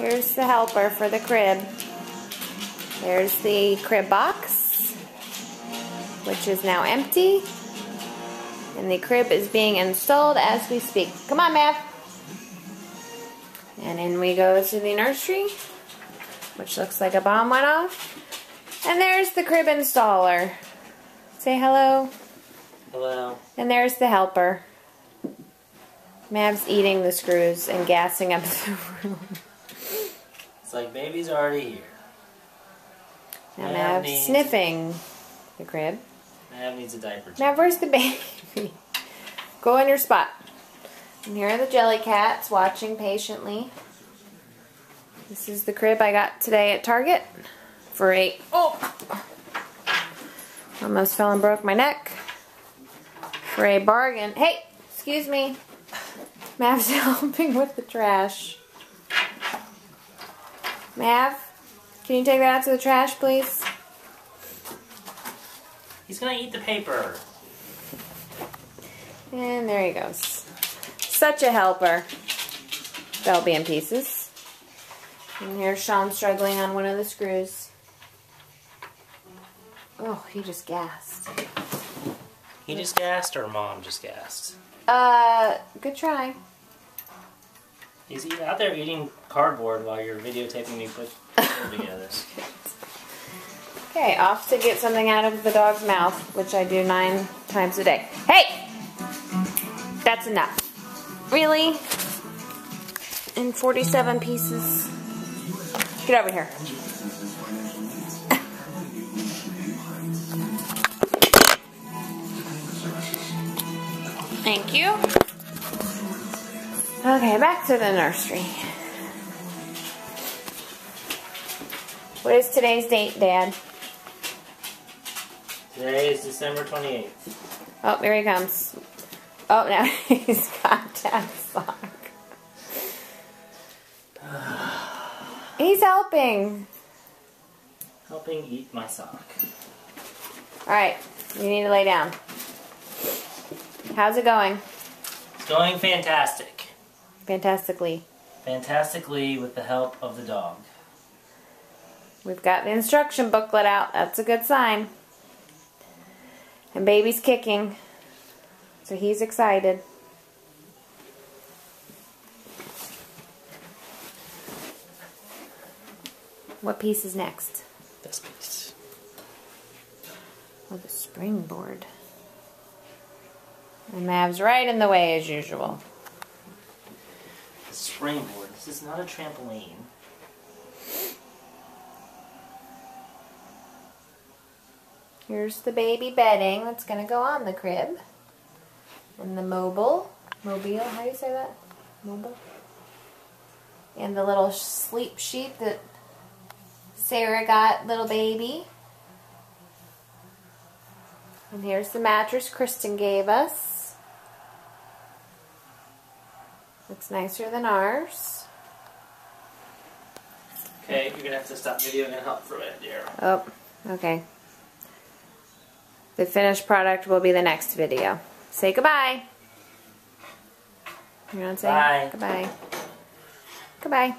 Here's the helper for the crib. There's the crib box, which is now empty. And the crib is being installed as we speak. Come on, Mav. And in we go to the nursery, which looks like a bomb went off. And there's the crib installer. Say hello. Hello. And there's the helper. Mav's eating the screws and gassing up the room. It's like baby's already here. Now Mav's sniffing the crib. Mav needs a diaper. Mav, where's the baby? Go in your spot. And here are the jelly cats watching patiently. This is the crib I got today at Target for almost fell and broke my neck. For a bargain. Hey, excuse me. Mav's helping with the trash. Mav, can you take that out to the trash, please? He's gonna eat the paper. And there he goes. Such a helper. That'll be in pieces. And here's Sean struggling on one of the screws. Oh, he just gassed. He just gassed or Mom just gassed? Good try. He's out there eating cardboard while you're videotaping me put it together. Okay, off to get something out of the dog's mouth, which I do 9 times a day. Hey! That's enough. Really? In 47 pieces. Get over here. Thank you. Okay, back to the nursery. What is today's date, Dad? Today is December 28th. Oh, here he comes. Oh, now he's got Dad's sock. He's helping. Helping eat my sock. Alright, you need to lay down. How's it going? It's going fantastic. Fantastically. Fantastically with the help of the dog. We've got the instruction booklet out. That's a good sign. And baby's kicking. So he's excited. What piece is next? This piece. Oh, the springboard. And Mav's right in the way as usual. The springboard. This is not a trampoline. Here's the baby bedding that's going to go on the crib. And the mobile. Mobile, how do you say that? Mobile? And the little sleep sheet that Sarah got little baby. And here's the mattress Kristen gave us. Looks nicer than ours. Okay, you're going to have to stop videoing and help for a minute, dear. Oh, okay. The finished product will be the next video. Say goodbye. You want to say bye? Goodbye. Goodbye.